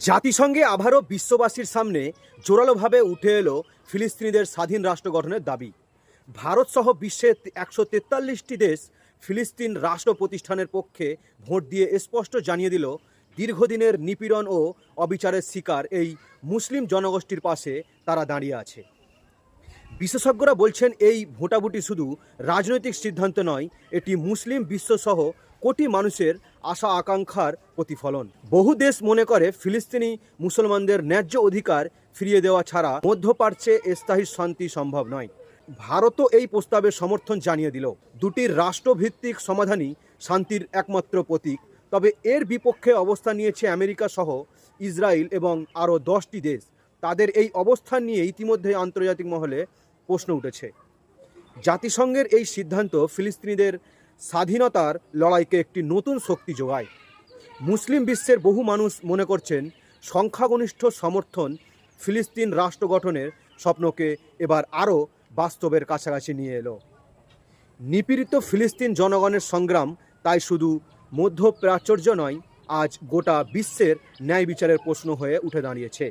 জাতিসংঘে আবারও বিশ্ববাসীর সামনে জোরালোভাবে উঠে এলো ফিলিস্তিনিদের স্বাধীন রাষ্ট্র গঠনের দাবি। ভারতসহ বিশ্বের 143টি দেশ ফিলিস্তিন রাষ্ট্র প্রতিষ্ঠানের পক্ষে ভোট দিয়ে স্পষ্ট জানিয়ে দিল দীর্ঘদিনের নিপীড়ন ও অবিচারের শিকার এই মুসলিম জনগোষ্ঠীর পাশে তারা দাঁড়িয়ে আছে। বিশেষজ্ঞরা বলছেন এই ভোটাভুটি শুধু রাজনৈতিক সিদ্ধান্ত নয়, এটি মুসলিম বিশ্বসহ কোটি মানুষের আশা আকাঙ্ক্ষার প্রতিফলন। বহু দেশ মনে করে ফিলিস্তিনি মুসলমানদের ন্যায্য অধিকার ফিরিয়ে দেওয়া ছাড়া মধ্যপ্রাচ্যে স্থায়ী শান্তি সম্ভব নয়। ভারতও এই প্রস্তাবের সমর্থন জানিয়ে দিল। দুটি রাষ্ট্রভিত্তিক সমাধানই শান্তির একমাত্র প্রতীক। তবে এর বিপক্ষে অবস্থান নিয়েছে আমেরিকা সহ ইসরায়েল এবং আরও 10টি দেশ। তাদের এই অবস্থান নিয়ে ইতিমধ্যে আন্তর্জাতিক মহলে প্রশ্ন উঠেছে। জাতিসংঘের এই সিদ্ধান্ত ফিলিস্তিনিদের স্বাধীনতার লড়াইকে একটি নতুন শক্তি যোগায়। মুসলিম বিশ্বের বহু মানুষ মনে করছেন সংখ্যাগরিষ্ঠ সমর্থন ফিলিস্তিন রাষ্ট্র গঠনের স্বপ্নকে এবার আরও বাস্তবের কাছাকাছি নিয়ে এলো। নিপীড়িত ফিলিস্তিন জনগণের সংগ্রাম তাই শুধু মধ্যপ্রাচ্য নয়, আজ গোটা বিশ্বের ন্যায় বিচারের প্রশ্ন হয়ে উঠে দাঁড়িয়েছে।